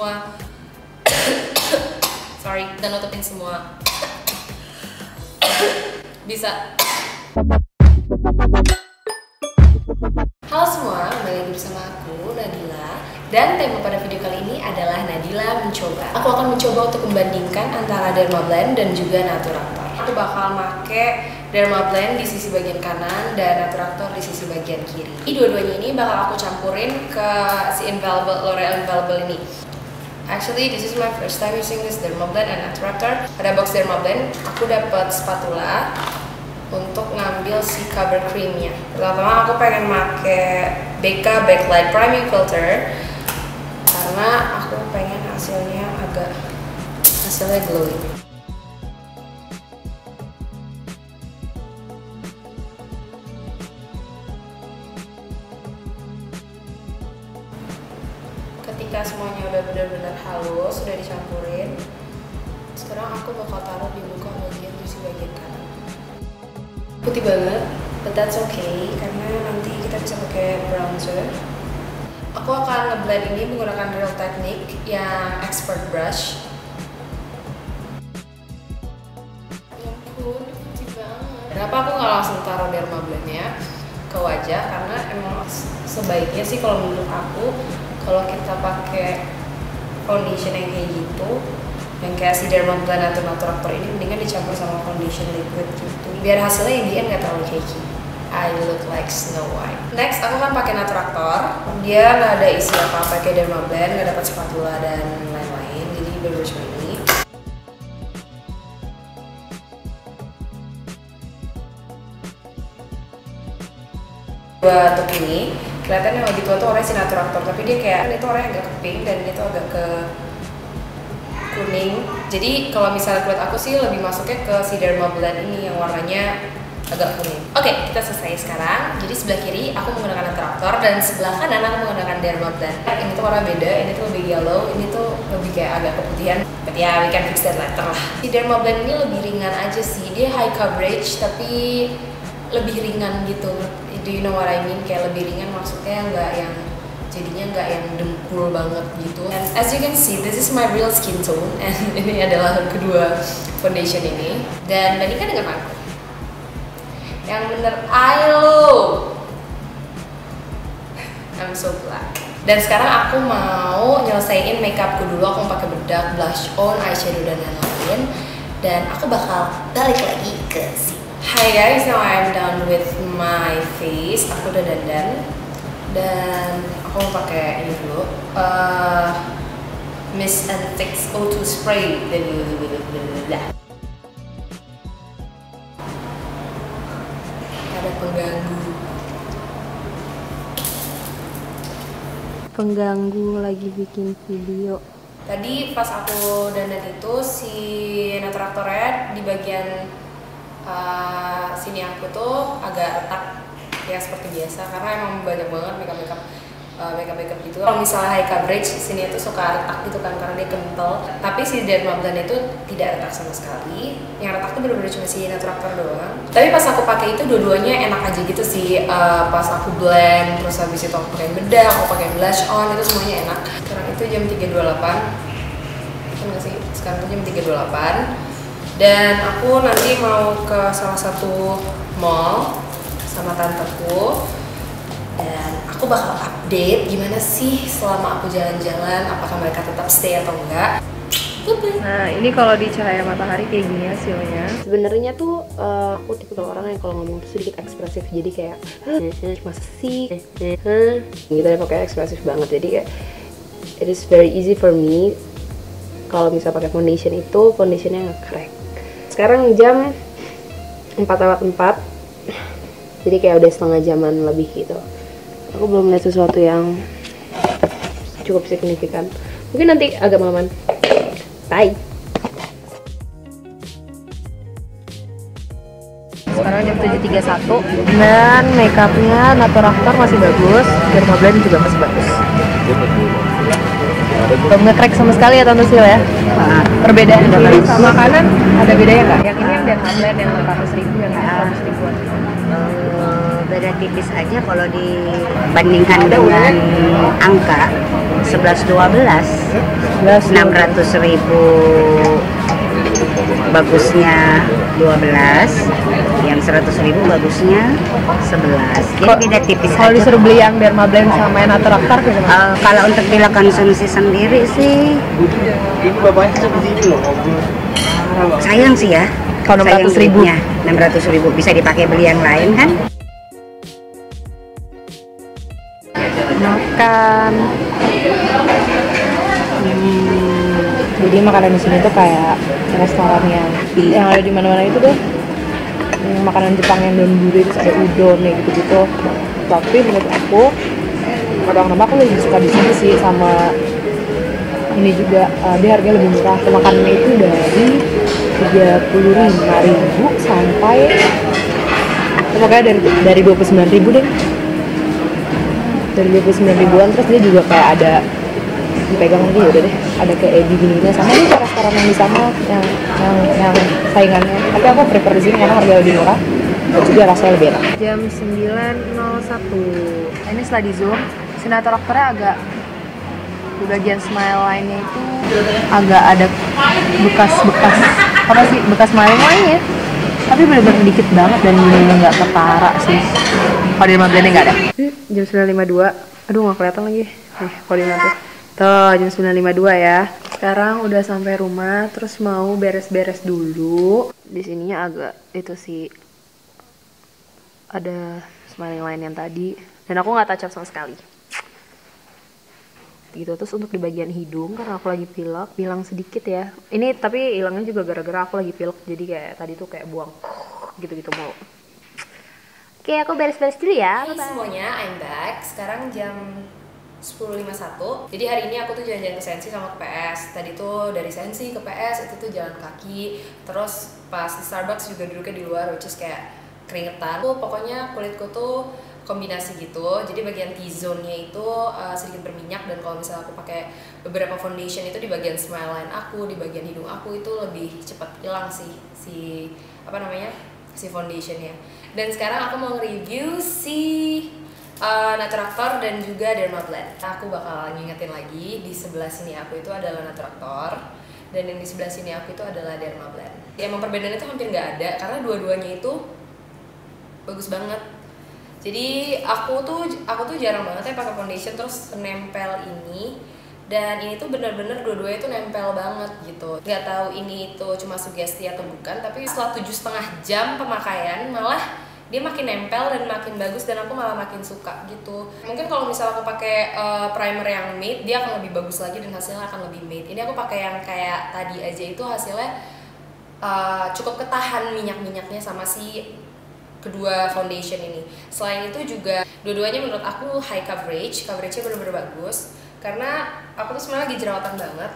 semua sorry, dan nutupin semua bisa. Halo semua, kembali lagi bersama aku, Nadila. Dan tema pada video kali ini adalah Nadila mencoba. Aku akan mencoba untuk membandingkan antara Dermablend dan juga Naturator. Aku bakal make Dermablend di sisi bagian kanan dan Naturator di sisi bagian kiri. Dua-duanya ini bakal aku campurin ke si L'Oreal Infallible ini. Actually, this is my first time using this Dermablend and Naturator. Pada box Dermablend, aku dapat spatula untuk ngambil si cover creamnya. Pertama aku pengen make BK Backlight Priming Filter karena aku pengen hasilnya glowing. Ketika semuanya udah benar-benar halus, sudah dicampurin, sekarang aku bakal taruh di muka bagian sisi bagian kanan. Putih banget, but that's okay karena nanti kita bisa pakai bronzer. Aku akan ngeblend ini menggunakan Real Technique yang expert brush. Ya ampun, putih banget. Kenapa aku nggak langsung taruh Dermablendnya ke wajah? Karena emang sebaiknya sih kalau menurut aku, kalau kita pakai foundation yang kayak gitu, yang kayak si Dermablend atau Naturator ini, mendingan dicampur sama foundation liquid gitu, biar hasilnya yang dia nggak terlalu cakey. I look like Snow White. Next aku kan pakai Naturator. Dia nggak ada isi apa-apa kayak Dermablend, nggak dapat spatula dan lain-lain, jadi baru cuma ini. Buat untuk ini kelihatan yang lebih tua tuh orangnya si Naturator, tapi dia kayak itu orangnya agak ke pink dan ini tuh agak ke kuning. Jadi kalau misalnya kulit aku sih lebih masuknya ke si Dermablend ini yang warnanya agak kuning. Oke, kita selesai sekarang. Jadi sebelah kiri aku menggunakan Naturator dan sebelah kanan aku menggunakan Dermablend. Ini tuh warna beda, ini tuh lebih yellow, ini tuh lebih kayak agak keputihan. But ya, we can fix that later lah. Si Dermablend ini lebih ringan aja sih. Dia high coverage tapi lebih ringan gitu. Do you know what I mean? Kayak lebih ringan maksudnya jadinya nggak yang dempul banget gitu. And as you can see, this is my real skin tone, and ini adalah kedua foundation ini. Dan bandingkan dengan aku. Yang bener, I'm so black. Dan sekarang aku mau nyelesain makeupku dulu. Aku mau pakai bedak, blush on, eyeshadow dan lain-lain. Dan aku bakal balik lagi ke sini. Hi guys, now I'm done with my face. Aku udah dandan. Dan aku mau pakai ini dulu, Mist and Fix O2 Spray. Ada pengganggu lagi bikin video. Tadi pas aku dandan itu si Naturatornya di bagian sini aku tuh agak retak ya seperti biasa karena emang banyak banget makeup gitu. Kalau misalnya high coverage sini itu suka retak gitu kan karena dia kental. Tapi si Dermablend itu tidak retak sama sekali. Yang retak tuh bener-bener cuma si Naturator doang. Tapi pas aku pakai itu dua-duanya enak aja gitu sih. Pas aku blend, terus habis itu aku pakai bedak, aku pakai blush on, itu semuanya enak. Sekarang itu jam 3.28. Kan sih? Sekarang itu jam 3.28. Dan aku nanti mau ke salah satu mall sama tanteku. Dan aku bakal update gimana sih selama aku jalan-jalan, apakah mereka tetap stay atau enggak. Nah, ini kalau di cahaya matahari kayak gini hasilnya. Sebenarnya tuh aku tipe orang yang kalau ngomong tuh sedikit ekspresif, jadi kayak masa sih gitu deh, pokoknya ekspresif banget. Jadi kayak it is very easy for me kalau misalnya pakai foundation itu foundationnya nge-crack. Sekarang jam 4:04, jadi kayak udah setengah jaman lebih gitu. Aku belum lihat sesuatu yang cukup signifikan. Mungkin nanti agak malaman. Bye. Sekarang jam 7.31 dan makeupnya Naturator masih bagus, Dermablend juga masih bagus. Belum nge-crack sama sekali ya Tante Sil ya. Perbedaan kiri sama kanan ada bedanya nggak? Yang ini yang Dermablend yang 400.000, yang 400.000-an. Beda tipis aja kalau dibandingkan dengan angka 11-12. 600.000 bagusnya 12, yang 100.000 bagusnya 11. Jadi beda tipis. Kalau disuruh beli yang Dermablend sama yang Attractor gitu? Kalau untuk bila konsumsi sendiri sih sayang sih ya. Kalau 600.000, 600.000 bisa dipakai beli yang lain kan? Makan. Jadi makanan di sini tuh kayak restoran yang ada di mana-mana itu deh. Makanan Jepang yang donburi, terus ada udon kayak gitu-gitu. Tapi menurut aku, kadang-kadang aku lebih suka di sini sih, sama ini juga dia harganya lebih murah. Makanannya itu dari 35.000 sampai pokoknya dari 29.000 deh. Dari 29.000-an, terus dia juga kayak ada dipegang lagi, udah deh ada kayak ebi gini sama nih restoran yang di sana yang saingannya, tapi aku prefer di sini karena harga lebih murah dan juga rasanya lebih enak. Jam 9.01 ini setelah di zoom, sinatraktornya agak di bagian smile line-nya itu agak ada bekas-bekas apa sih, bekas smiling line-nya, tapi bener-bener dikit banget dan bener-bener nggak ketara sih. Kalau di Dermablend nggak ada. Jam 9.52, aduh nggak kelihatan lagi nih kalau di mana tuh, jam 9.52 ya. Sekarang udah sampai rumah, terus mau beres-beres dulu. Di sininya agak itu sih, ada smiling line yang tadi, dan aku nggak touch up sama sekali. Gitu. Terus untuk di bagian hidung, karena aku lagi pilek, hilang sedikit ya. Ini tapi hilangnya juga gara-gara aku lagi pilek, jadi kayak tadi tuh kayak buang gitu-gitu mau. Oke, aku beres-beres dulu ya. Hai semuanya, I'm back. Sekarang jam 10.51. Jadi hari ini aku tuh jalan-jalan ke Sensi sama ke PS. Tadi tuh dari Sensi ke PS itu tuh jalan kaki. Terus pas di Starbucks juga duduknya di luar, which is kayak keringetan. Pokoknya kulitku tuh kombinasi gitu. Jadi bagian T-zone-nya itu sedikit berminyak, dan kalau misalnya aku pakai beberapa foundation itu di bagian smile line aku, di bagian hidung aku itu lebih cepat hilang sih si foundationnya. Dan sekarang aku mau nge-review si Natraktor dan juga Dermablend. Aku bakal ngingetin lagi, di sebelah sini aku itu adalah Natraktor, dan yang di sebelah sini aku itu adalah Dermablend. Emang perbedaannya itu hampir nggak ada, karena dua-duanya itu bagus banget. Jadi aku tuh jarang banget ya pakai foundation terus nempel ini, dan ini tuh bener-bener dua-duanya tuh nempel banget gitu. Nggak tahu ini tuh cuma sugesti atau bukan, tapi setelah 7,5 jam pemakaian malah dia makin nempel dan makin bagus, dan aku malah makin suka gitu. Mungkin kalau misalnya aku pakai primer yang matte, dia akan lebih bagus lagi dan hasilnya akan lebih matte. Ini aku pakai yang kayak tadi aja, itu hasilnya cukup ketahan minyak-minyaknya sama si kedua foundation ini. Selain itu juga dua-duanya menurut aku high coverage-nya bener-bener bagus, karena aku tuh sebenarnya lagi jerawatan banget,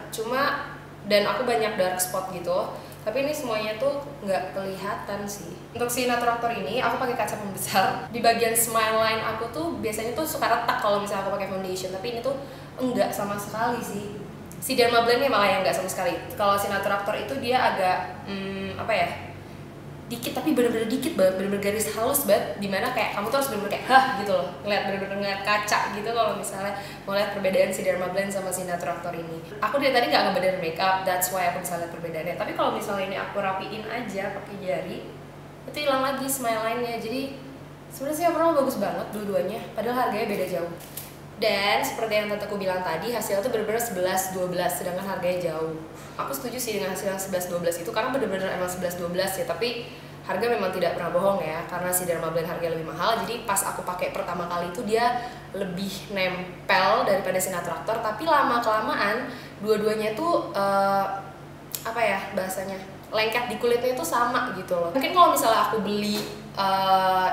dan aku banyak dark spot gitu, tapi ini semuanya tuh nggak kelihatan sih. Untuk si Natraktor ini aku pakai kaca pembesar. Di bagian smile line aku tuh biasanya tuh suka retak kalau misalnya aku pakai foundation, tapi ini tuh enggak sama sekali sih. Si Dermablend nya malah yang enggak sama sekali. Kalau si Natraktor itu dia agak dikit, tapi bener-bener dikit banget, bener-bener garis halus banget, dimana kayak kamu tuh harus bener-bener kayak gitu loh, bener-bener ngeliat kaca gitu kalau misalnya mau lihat perbedaan si Dermablend sama si Natraktor ini. Aku dari tadi nggak ngebedain makeup, that's why aku bisa lihat perbedaannya. Tapi kalau misalnya ini aku rapiin aja pakai jari, itu hilang lagi smile line-nya. Jadi sebenarnya sih overall bagus banget dua-duanya, padahal harganya beda jauh. Dan seperti yang tanteku bilang tadi, hasilnya tuh bener-bener 11-12, sedangkan harganya jauh. Aku setuju sih dengan hasil yang 11-12 itu, karena bener-bener emang 11-12 ya, tapi harga memang tidak pernah bohong ya, karena si Dermablend harganya lebih mahal. Jadi pas aku pakai pertama kali itu dia lebih nempel daripada si Natraktor, tapi lama-kelamaan dua-duanya tuh bahasanya lengket di kulitnya itu sama gitu loh. Mungkin kalau misalnya aku beli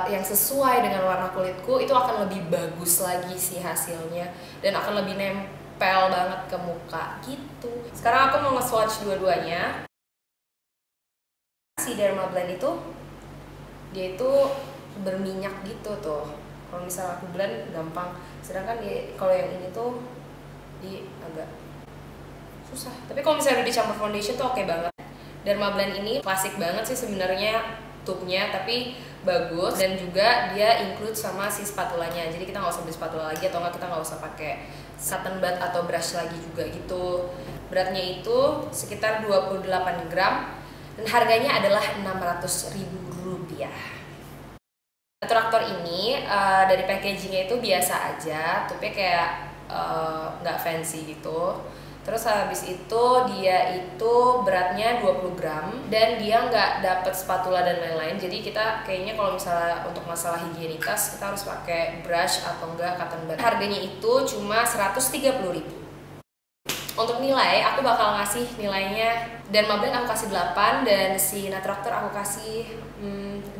yang sesuai dengan warna kulitku, itu akan lebih bagus lagi sih hasilnya, dan akan lebih nempel banget ke muka gitu. Sekarang aku mau nge-swatch dua-duanya. Si Dermablend itu dia itu berminyak gitu tuh. Kalau misalnya aku blend gampang, sedangkan kalau yang ini tuh dia agak susah. Tapi kalau misalnya udah dicampur foundation tuh oke banget. Dermablend ini klasik banget sih sebenarnya. tube-nya, tapi bagus, dan juga dia include sama si spatulanya. Jadi kita nggak usah beli spatula lagi, atau nggak kita nggak usah pakai cotton bud atau brush lagi juga gitu. Beratnya itu sekitar 28 gram dan harganya adalah Rp600.000. Traktor ini dari packagingnya itu biasa aja, tube-nya kayak nggak fancy gitu. Terus habis itu dia itu beratnya 20 gram dan dia nggak dapet spatula dan lain-lain. Jadi kita kayaknya kalau misalnya untuk masalah higienitas kita harus pakai brush atau enggak cotton bud. Harganya itu cuma Rp130.000. Untuk nilai aku bakal ngasih nilainya, dan Maybelline aku kasih 8 dan si Natraktor aku kasih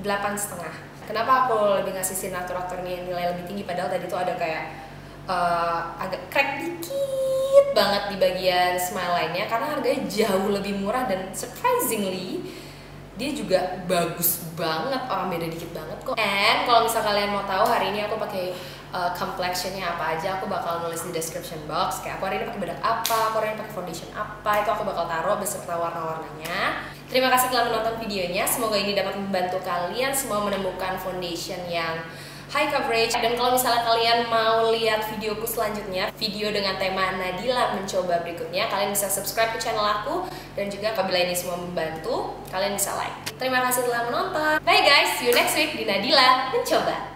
8,5. Kenapa aku lebih ngasih si Natraktor ini nilai lebih tinggi, padahal tadi tuh ada kayak agak crack dikit banget di bagian smile line-nya, karena harganya jauh lebih murah dan surprisingly dia juga bagus banget, orang beda dikit banget kok. And kalau misal kalian mau tahu hari ini aku pakai complexion-nya apa aja, aku bakal nulis di description box. Kayak aku hari ini pakai bedak apa, aku hari ini pakai foundation apa, itu aku bakal taruh beserta warna-warnanya. Terima kasih telah menonton videonya, semoga ini dapat membantu kalian semua menemukan foundation yang high coverage. Dan kalau misalnya kalian mau lihat videoku selanjutnya, video dengan tema Nadila mencoba berikutnya, kalian bisa subscribe ke channel aku, dan juga apabila ini semua membantu, kalian bisa like. Terima kasih telah menonton. Bye guys, see you next week di Nadila Mencoba.